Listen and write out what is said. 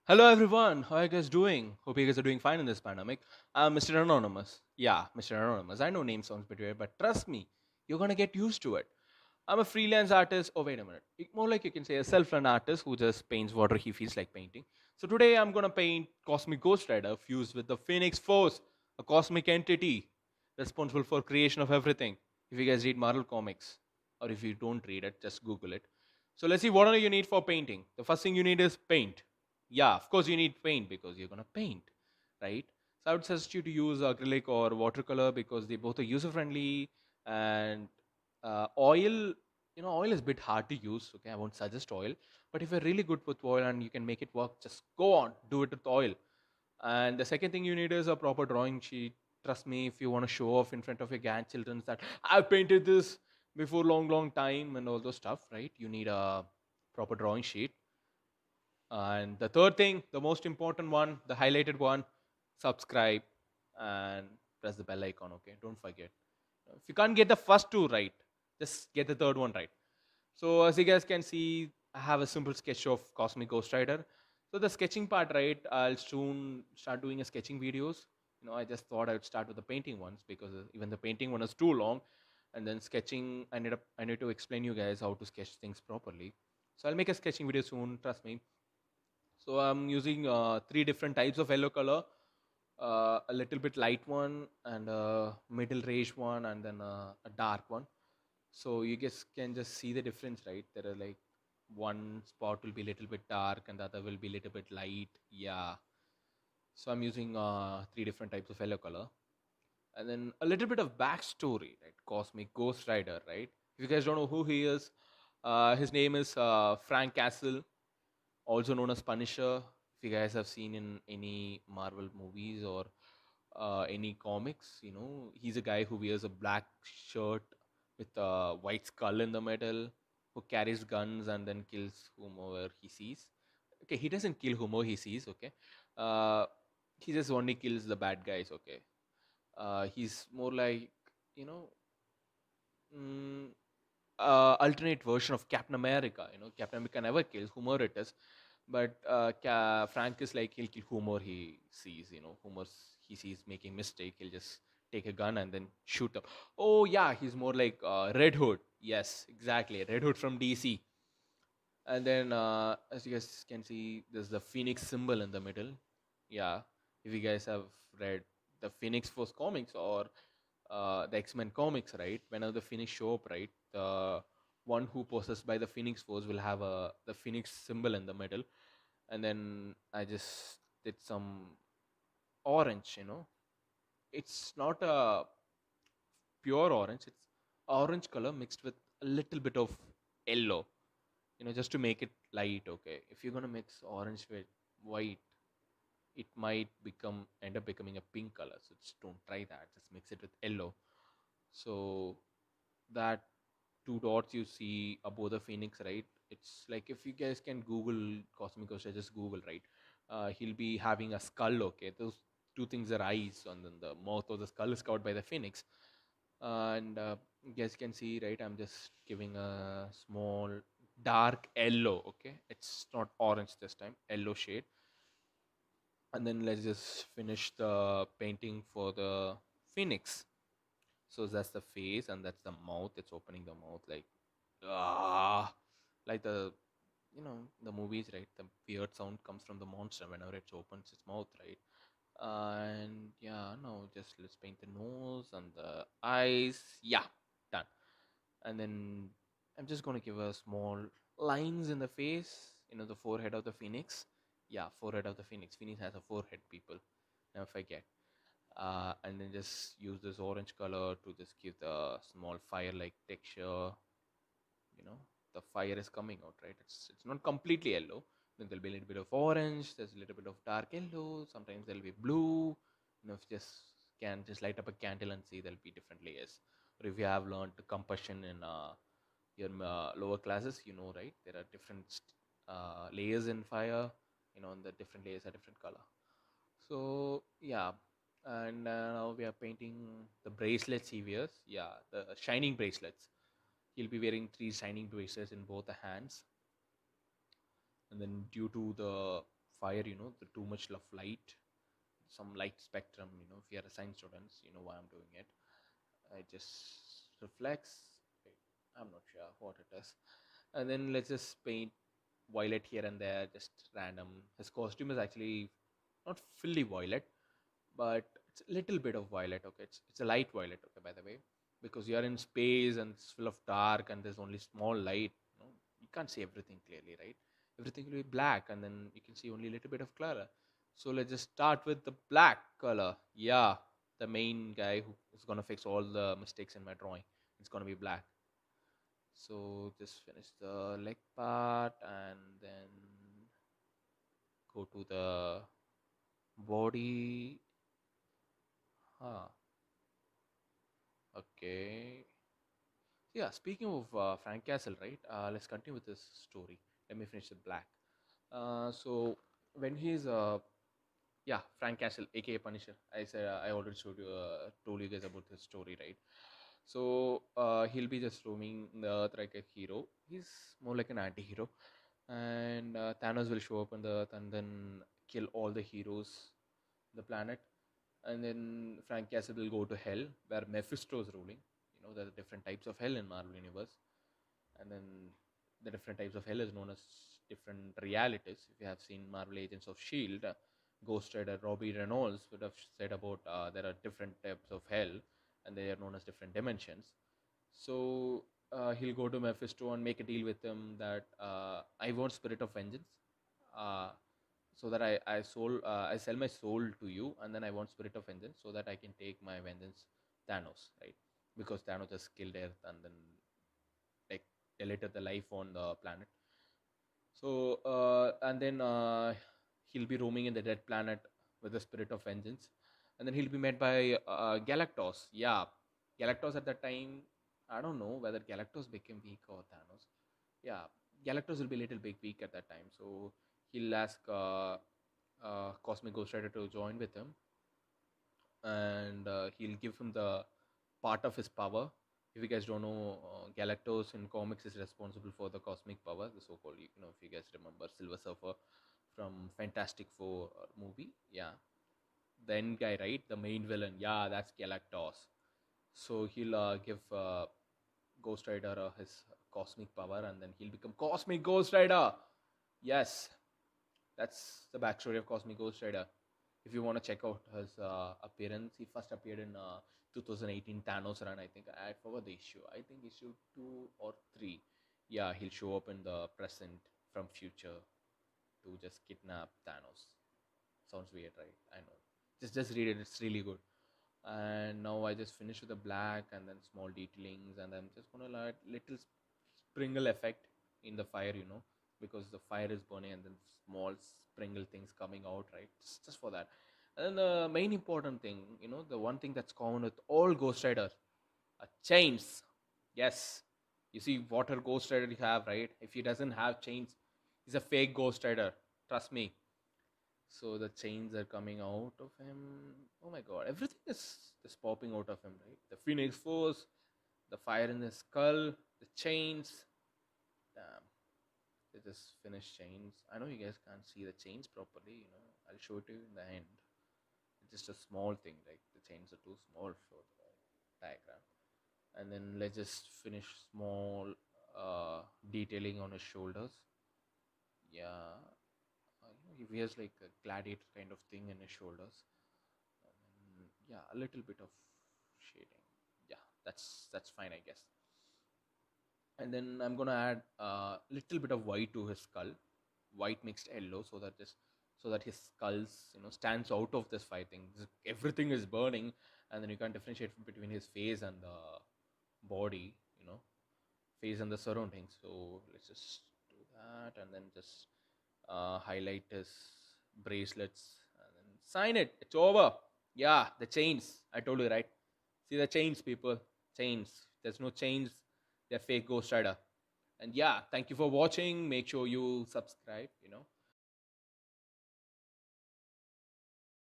Hello everyone, how are you guys doing? Hope you guys are doing fine in this pandemic. I'm Mr. Anonymous. Yeah, Mr. Anonymous. I know name sounds a bit weird, but trust me, you're gonna get used to it. I'm a freelance artist. Oh, wait a minute. More like you can say a self-run artist who just paints whatever he feels like painting. So today I'm gonna paint Cosmic Ghost Rider fused with the Phoenix Force, a cosmic entity responsible for creation of everything. If you guys read Marvel comics, or if you don't read it, just Google it. So let's see what all you need for painting. The first thing you need is paint. Yeah, of course you need paint because you're gonna paint, right? So I would suggest you to use acrylic or watercolor because they both are user friendly and oil, oil is a bit hard to use. Okay, I won't suggest oil, but if you're really good with oil and you can make it work, just go on, do it with oil. And the second thing you need is a proper drawing sheet. Trust me, if you want to show off in front of your grandchildren that I've painted this before long time and all those stuff, right? You need a proper drawing sheet. And the third thing, the most important one, the highlighted one, subscribe and press the bell icon. Okay, don't forget. If you can't get the first two right, just get the third one right. So as you guys can see, I have a simple sketch of Cosmic Ghost Rider. So the sketching part, right? I'll soon start doing a sketching videos. I just thought I would start with the painting ones because even the painting one is too long, and then sketching, I need to explain you guys how to sketch things properly. So I'll make a sketching video soon. Trust me. So I'm using three different types of yellow color, a little bit light one, and a middle range one, and then a dark one. So you guys can just see the difference, right? There are like one spot will be a little bit dark and the other will be a little bit light. Yeah. So I'm using three different types of yellow color. And then a little bit of backstory, right? Cosmic Ghost Rider, right? If you guys don't know who he is, his name is Frank Castle, also known as Punisher. If you guys have seen in any Marvel movies or any comics, he's a guy who wears a black shirt with a white skull in the middle, who carries guns and then kills whomever he sees. Okay, he doesn't kill whomever he sees. Okay, uh, he just only kills the bad guys. Okay, he's more like you know. Mm, alternate version of Captain America. Captain America never kills whomever it is, but Frank is like he'll kill whomever he sees. Whomever he sees making mistake, he'll just take a gun and then shoot them. Oh yeah, he's more like Red Hood. Yes, exactly, Red Hood from DC. And then, as you guys can see, there's the Phoenix symbol in the middle. Yeah, if you guys have read the Phoenix Force comics or the X-Men comics, right? Whenever the Phoenix show up, right, the one who possessed by the Phoenix Force will have the Phoenix symbol in the middle, and then I just did some orange. It's not a pure orange; it's orange color mixed with a little bit of yellow. Just to make it light. Okay, if you're gonna mix orange with white, it might become end up becoming a pink color. So just don't try that. Just mix it with yellow. So that two dots you see above the phoenix, right? It's like if you guys can Google Cosmic Ghost, just Google, right? He'll be having a skull. Okay, those two things are eyes, and then the mouth of the skull is covered by the phoenix. And you guys can see, right? I'm just giving a small dark yellow. Okay, it's not orange this time, yellow shade. And then let's just finish the painting for the phoenix. So that's the face and that's the mouth. It's opening the mouth like ah, like the movies, right? The weird sound comes from the monster whenever it opens its mouth, right? And yeah, no, just let's paint the nose and the eyes. Yeah, done. And then I'm just gonna give a small lines in the face. The forehead of the phoenix. Yeah, forehead of the phoenix. Phoenix has a forehead, people. Never forget. And then just use this orange color to just give the small fire-like texture. The fire is coming out, right? It's not completely yellow. Then there'll be a little bit of orange. There's a little bit of dark yellow. Sometimes there'll be blue. If you just can just light up a candle and see, there'll be different layers. Or if you have learned combustion in your lower classes, right? There are different layers in fire. And the different layers are different color. So yeah, and now we are painting the bracelets he wears. Yeah, the shining bracelets. He'll be wearing three shining bracelets in both the hands. And then due to the fire, the too much of light, some light spectrum. If you're a science students, you know why I'm doing it. It just reflects. Wait, I'm not sure what it is. And then let's just paint violet here and there, just random. His costume is actually not fully violet, but it's a little bit of violet. Okay, it's a light violet. Okay, by the way, because you are in space and it's full of dark and there's only small light. You can't see everything clearly, right? Everything will be black, and then you can see only a little bit of color. So let's just start with the black color. Yeah, the main guy who is gonna fix all the mistakes in my drawing. It's gonna be black. So just finish the leg part and then go to the body. Huh. Okay. Yeah, speaking of Frank Castle, right? Let's continue with this story. Let me finish the black. So when he's yeah, Frank Castle, aka Punisher. I said I already told you guys about his story, right? So he'll be just roaming the earth like a hero. He's more like an anti-hero, and Thanos will show up on the earth and then kill all the heroes, on the planet, and then Frank Castle will go to hell where Mephisto is ruling. There are different types of hell in Marvel Universe, and then the different types of hell is known as different realities. If you have seen Marvel Agents of Shield, Ghost Rider Robbie Reynolds would have said about there are different types of hell, and they are known as different dimensions. So he'll go to Mephisto and make a deal with him that I want Spirit of Vengeance. Uh, so that I sell my soul to you, and then I want Spirit of Vengeance so that I can take my vengeance, Thanos, right? Because Thanos has killed Earth and then like deleted the life on the planet. So and then he'll be roaming in the dead planet with the Spirit of Vengeance, and then he'll be met by Galactus. Yeah, Galactus at that time. I don't know whether Galactus became weak or Thanos. Yeah, Galactus will be a little bit weak at that time, so he'll ask Cosmic Ghost Rider to join with him, and he'll give him the part of his power. If you guys don't know, Galactus in comics is responsible for the cosmic power, the so-called. If you guys remember Silver Surfer from Fantastic Four movie, yeah, the end guy, right? The main villain, yeah, that's Galactus. So he'll give Ghost Rider his cosmic power, and then he'll become Cosmic Ghost Rider. Yes, that's the backstory of Cosmic Ghost Rider. If you want to check out his appearance, he first appeared in 2018 Thanos run. I think I forgot the issue. I think issue 2 or 3. Yeah, he'll show up in the present from future to just kidnap Thanos. Sounds weird, right? I know. Just read it. It's really good. And now I just finished with the black and then small detailings, and I'm just gonna let little sprinkle effect in the fire, because the fire is burning and then small sprinkle things coming out, right? Just for that. And then the main important thing, the one thing that's common with all Ghost Riders are chains. Yes, you see, water Ghost Rider you have, right? If he doesn't have chains, he's a fake Ghost Rider. Trust me. So the chains are coming out of him. Oh my god, everything is popping out of him, right? The Phoenix Force, the fire in his skull, the chains. Damn, they just finished chains. I know you guys can't see the chains properly. I'll show it to you in the end. It's just a small thing, like the chains are too small for the diagram. And then let's just finish small detailing on his shoulders. Yeah, he wears like a gladiator kind of thing in his shoulders. And yeah, a little bit of shading. Yeah, that's fine, I guess. And then I'm gonna add a little bit of white to his skull, white mixed yellow, so that his skulls stands out of this fighting. Everything is burning, and then you can't differentiate between his face and the body, face and the surroundings. So let's just do that, and then just highlight his bracelets, and then sign it. It's over. Yeah, the chains. I told you, right? See the chains, people. Chains. There's no chains. They're fake Ghost Rider. And yeah, thank you for watching. Make sure you subscribe.